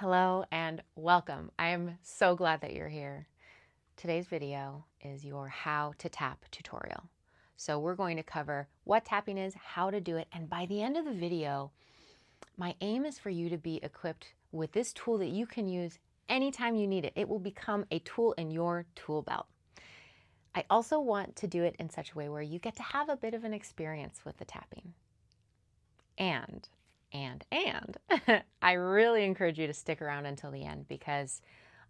Hello and welcome. I am so glad that you're here. Today's video is your how to tap tutorial. So we're going to cover what tapping is, how to do it, and by the end of the video, my aim is for you to be equipped with this tool that you can use anytime you need it. It will become a tool in your tool belt. I also want to do it in such a way where you get to have a bit of an experience with the tapping. And I really encourage you to stick around until the end because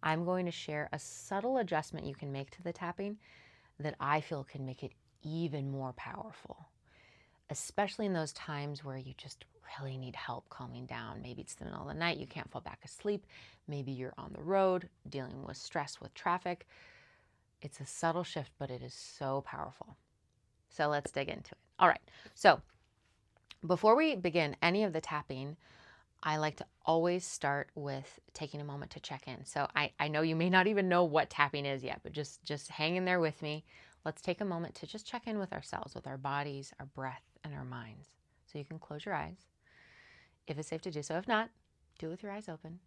I'm going to share a subtle adjustment you can make to the tapping that I feel can make it even more powerful, especially in those times where you just really need help calming down. Maybe it's the middle of the night, you can't fall back asleep. Maybe you're on the road dealing with stress with traffic. It's a subtle shift, but it is so powerful. So let's dig into it. All right, so before we begin any of the tapping, I like to always start with taking a moment to check in. So I know you may not even know what tapping is yet, but just hang in there with me. Let's take a moment to just check in with ourselves, with our bodies, our breath, and our minds. So you can close your eyes if it's safe to do so. If not, do it with your eyes open.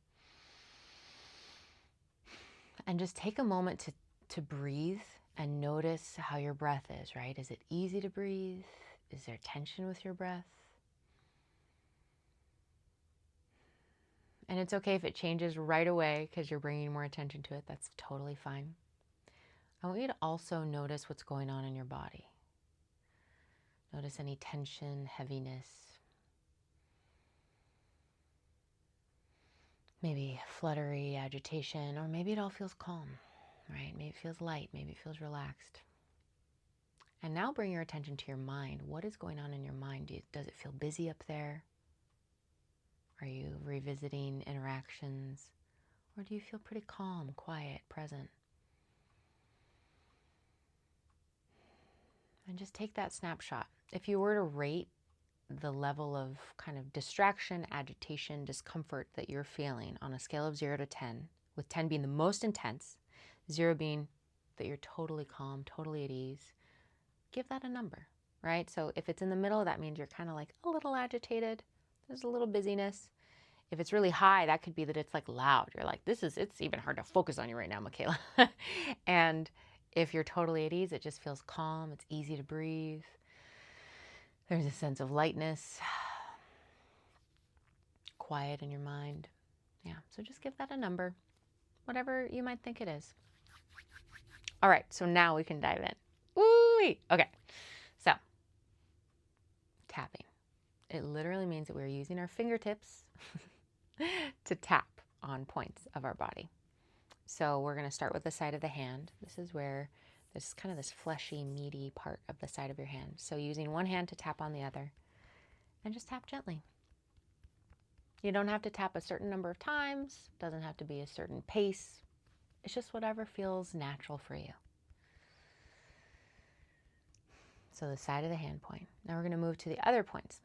And just take a moment to breathe and notice how your breath is, right? Is it easy to breathe? Is there tension with your breath? And it's okay if it changes right away because you're bringing more attention to it. That's totally fine. I want you to also notice what's going on in your body. Notice any tension, heaviness, maybe fluttery, agitation, or maybe it all feels calm, right? Maybe it feels light, maybe it feels relaxed. And now bring your attention to your mind. What is going on in your mind? Does it feel busy up there? Are you revisiting interactions? Or do you feel pretty calm, quiet, present? And just take that snapshot. If you were to rate the level of kind of distraction, agitation, discomfort that you're feeling on a scale of 0 to 10, with 10 being the most intense, 0 being that you're totally calm, totally at ease, give that a number, right? So if it's in the middle, that means you're kind of like a little agitated. There's a little busyness. If it's really high, that could be that it's like loud. You're like, it's even hard to focus on you right now, Michaela. And if you're totally at ease, it just feels calm. It's easy to breathe. There's a sense of lightness, quiet in your mind. Yeah, so just give that a number, whatever you might think it is. All right, so now we can dive in. Woo-wee. Okay, so tapping. It literally means that we're using our fingertips to tap on points of our body. So we're going to start with the side of the hand. This is where this is kind of this fleshy, meaty part of the side of your hand. So using one hand to tap on the other and just tap gently. You don't have to tap a certain number of times. It doesn't have to be a certain pace. It's just whatever feels natural for you. So the side of the hand point. Now we're going to move to the other points.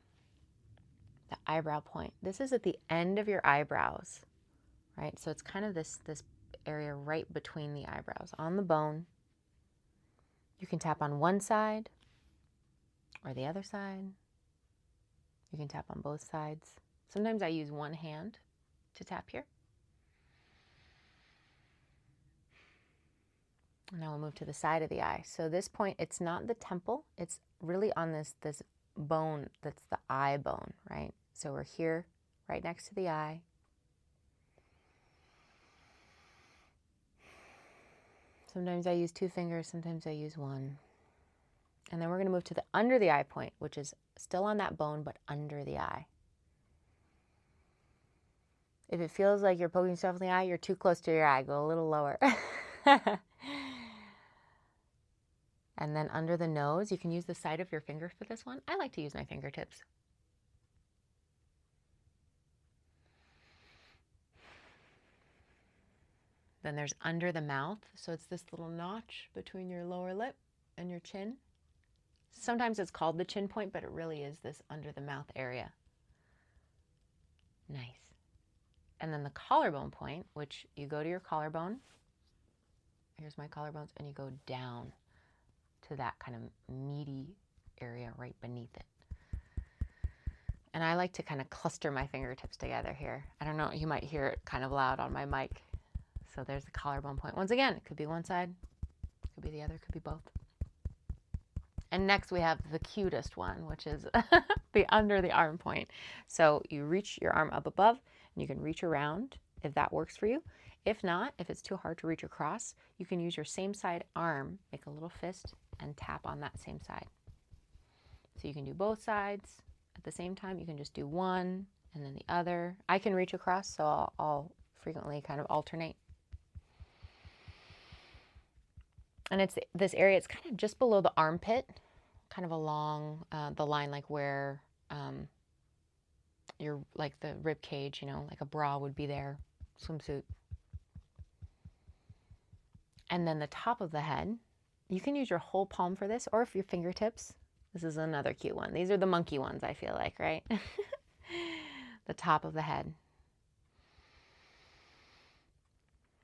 The eyebrow point. This is at the end of your eyebrows, right? So it's kind of this area right between the eyebrows on the bone. You can tap on one side or the other side. You can tap on both sides. Sometimes I use one hand to tap here. Now we'll move to the side of the eye. So this point, it's not the temple. It's really on this bone that's the eye bone, right? So we're here right next to the eye. Sometimes I use 2 fingers, sometimes I use 1. And then we're going to move to the under the eye point, which is still on that bone, but under the eye. If it feels like you're poking yourself in the eye, you're too close to your eye. Go a little lower. And then under the nose, you can use the side of your finger for this one. I like to use my fingertips. Then there's under the mouth. So it's this little notch between your lower lip and your chin. Sometimes it's called the chin point, but it really is this under the mouth area. Nice. And then the collarbone point, which you go to your collarbone. Here's my collarbones, and you go down to that kind of meaty area right beneath it. And I like to kind of cluster my fingertips together here. I don't know, you might hear it kind of loud on my mic. So there's the collarbone point. Once again, it could be one side, could be the other, could be both. And next we have the cutest one, which is the under the arm point. So you reach your arm up above and you can reach around if that works for you. If not, if it's too hard to reach across, you can use your same side arm, make a little fist and tap on that same side. So you can do both sides at the same time. You can just do one and then the other. I can reach across, so I'll frequently kind of alternate. And it's this area, it's kind of just below the armpit, kind of along the line like where you're like the rib cage, you know, like a bra would be there, swimsuit. And then the top of the head, you can use your whole palm for this, or if your fingertips. This is another cute one. These are the monkey ones, I feel like, right? The top of the head.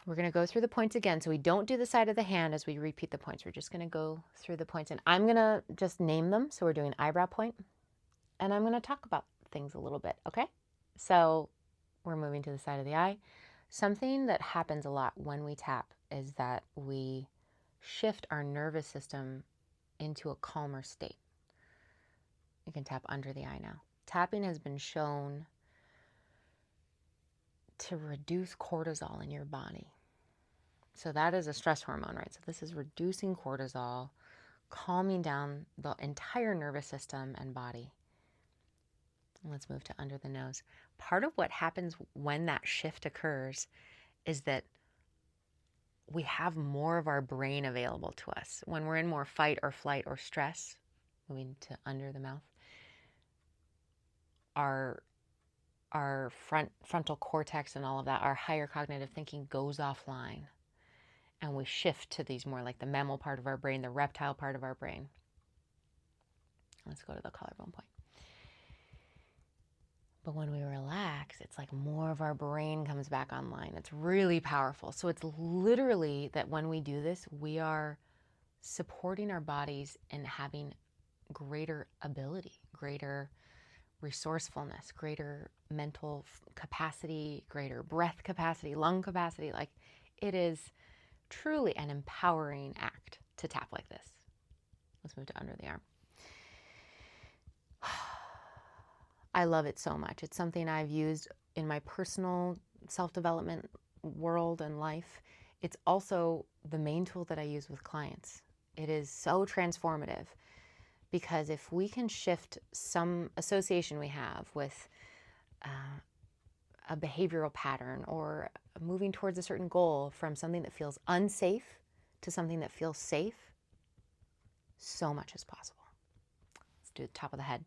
We're going to go through the points again. So we don't do the side of the hand as we repeat the points. We're just going to go through the points. And I'm going to just name them. So we're doing eyebrow point. And I'm going to talk about things a little bit, okay? So we're moving to the side of the eye. Something that happens a lot when we tap is that we shift our nervous system into a calmer state. You can tap under the eye now. Tapping has been shown to reduce cortisol in your body. So that is a stress hormone, right? So this is reducing cortisol, calming down the entire nervous system and body. Let's move to under the nose. Part of what happens when that shift occurs is that we have more of our brain available to us. When we're in more fight or flight or stress, moving to under the mouth, our frontal cortex and all of that, our higher cognitive thinking goes offline. And we shift to these more like the mammal part of our brain, the reptile part of our brain. Let's go to the collarbone point. But when we relax, it's like more of our brain comes back online. It's really powerful. So it's literally that when we do this, we are supporting our bodies in having greater ability, greater resourcefulness, greater mental capacity, greater breath capacity, lung capacity. Like, it is truly an empowering act to tap like this. Let's move to under the arm. I love it so much. It's something I've used in my personal self-development world and life. It's also the main tool that I use with clients. It is so transformative because if we can shift some association we have with a behavioral pattern or moving towards a certain goal from something that feels unsafe to something that feels safe, so much is possible. Let's do the top of the head.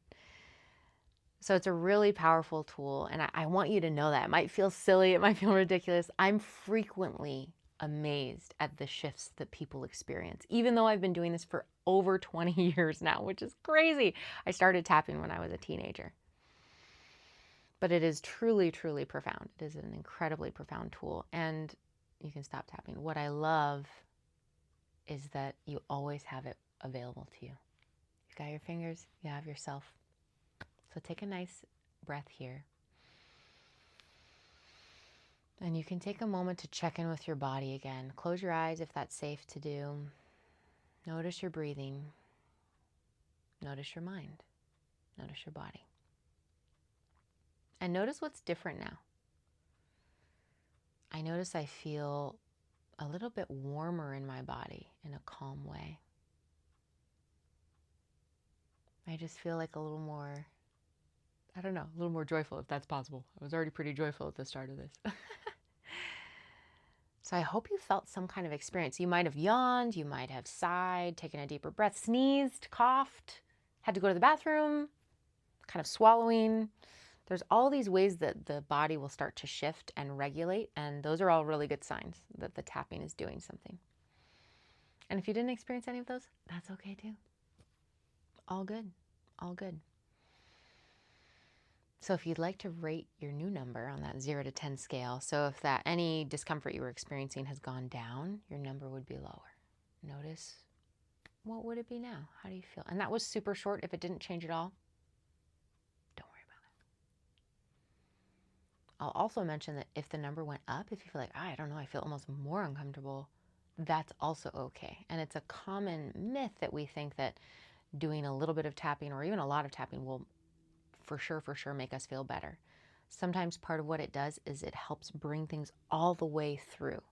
So it's a really powerful tool, and I want you to know that. It might feel silly, it might feel ridiculous. I'm frequently amazed at the shifts that people experience, even though I've been doing this for over 20 years now, which is crazy. I started tapping when I was a teenager. But it is truly, truly profound. It is an incredibly profound tool, and you can stop tapping. What I love is that you always have it available to you. You've got your fingers, you have yourself. So take a nice breath here. And you can take a moment to check in with your body again. Close your eyes if that's safe to do. Notice your breathing. Notice your mind. Notice your body. And notice what's different now. I notice I feel a little bit warmer in my body in a calm way. I just feel like a little more, I don't know, a little more joyful, if that's possible. I was already pretty joyful at the start of this. So I hope you felt some kind of experience. You might have yawned, you might have sighed, taken a deeper breath, sneezed, coughed, had to go to the bathroom, kind of swallowing. There's all these ways that the body will start to shift and regulate, and those are all really good signs that the tapping is doing something. And if you didn't experience any of those, that's okay too. All good, all good. So if you'd like to rate your new number on that 0 to 10 scale, so if that any discomfort you were experiencing has gone down, your number would be lower. Notice, what would it be now? How do you feel? And that was super short. If it didn't change at all, don't worry about it. I'll also mention that if the number went up, if you feel like, I don't know, I feel almost more uncomfortable, that's also okay. And it's a common myth that we think that doing a little bit of tapping or even a lot of tapping will for sure make us feel better. Sometimes part of what it does is it helps bring things all the way through.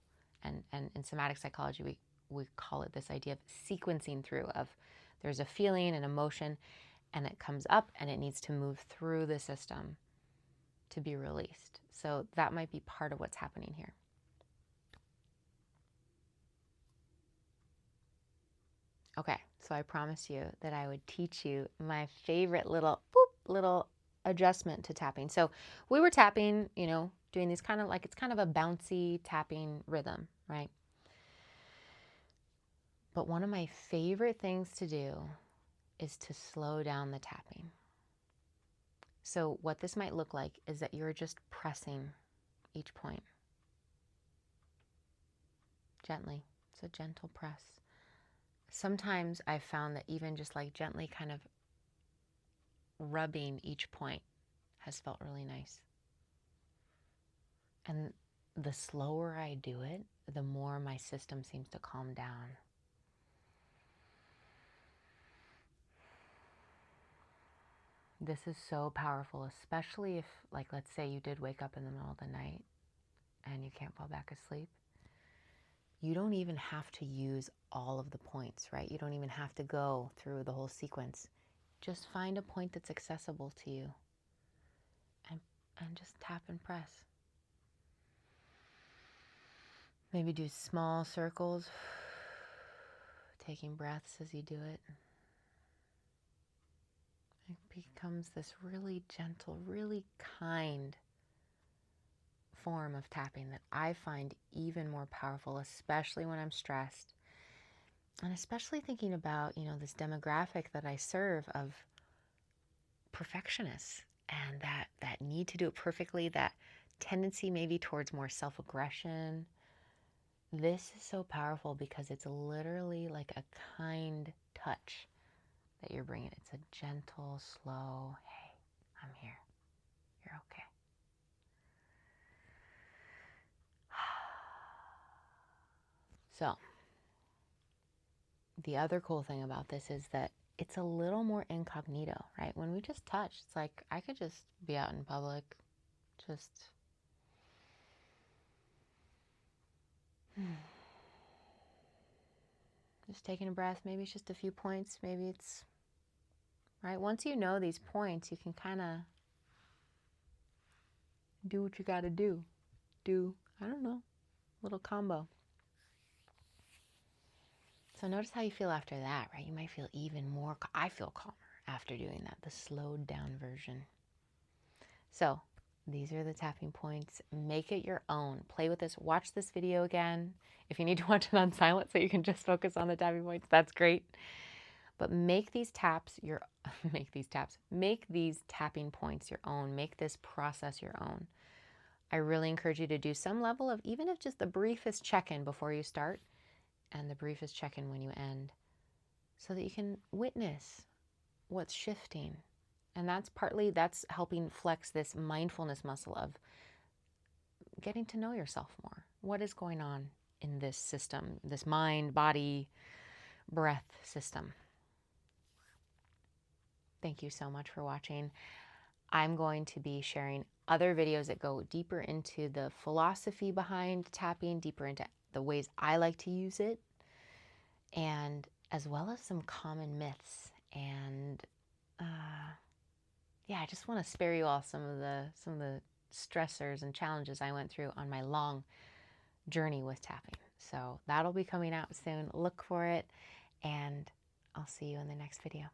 And in somatic psychology, we call it this idea of sequencing through, of there's a feeling, an emotion, and it comes up and it needs to move through the system to be released. So that might be part of what's happening here. Okay, so I promised you that I would teach you my favorite little adjustment to tapping. So we were tapping, doing these kind of like, it's kind of a bouncy tapping rhythm, right? But one of my favorite things to do is to slow down the tapping. So what this might look like is that you're just pressing each point gently. It's a gentle press. Sometimes I've found that even just like gently kind of rubbing each point has felt really nice. And the slower I do it, the more my system seems to calm down. This is so powerful, especially if, like, let's say you did wake up in the middle of the night and you can't fall back asleep. You don't even have to use all of the points, right? You don't even have to go through the whole sequence. Just find a point that's accessible to you and just tap and press. Maybe do small circles, taking breaths as you do it. It becomes this really gentle, really kind form of tapping that I find even more powerful, especially when I'm stressed. And especially thinking about, this demographic that I serve of perfectionists and that need to do it perfectly, that tendency maybe towards more self-aggression. This is so powerful because it's literally like a kind touch that you're bringing. It's a gentle, slow, hey, I'm here. You're okay. So, the other cool thing about this is that it's a little more incognito, right? When we just touch, it's like I could just be out in public, just taking a breath. Maybe it's just a few points. Maybe it's, right? Once you know these points, you can kind of do what you got to do. I don't know, little combo. So notice how you feel after that, right? You might feel even more, I feel calmer after doing that, the slowed down version. So these are the tapping points. Make it your own. Play with this. Watch this video again. If you need to watch it on silent so you can just focus on the tapping points, that's great. But make these make these tapping points your own. Make this process your own. I really encourage you to do some level of, even if just the briefest check-in before you start and the briefest check-in when you end, so that you can witness what's shifting. And that's helping flex this mindfulness muscle of getting to know yourself more. What is going on in this system, this mind, body, breath system? Thank you so much for watching. I'm going to be sharing other videos that go deeper into the philosophy behind tapping, deeper into the ways I like to use it, and as well as some common myths. And I just want to spare you all some of the stressors and challenges I went through on my long journey with tapping. So that'll be coming out soon. Look for it, and I'll see you in the next video.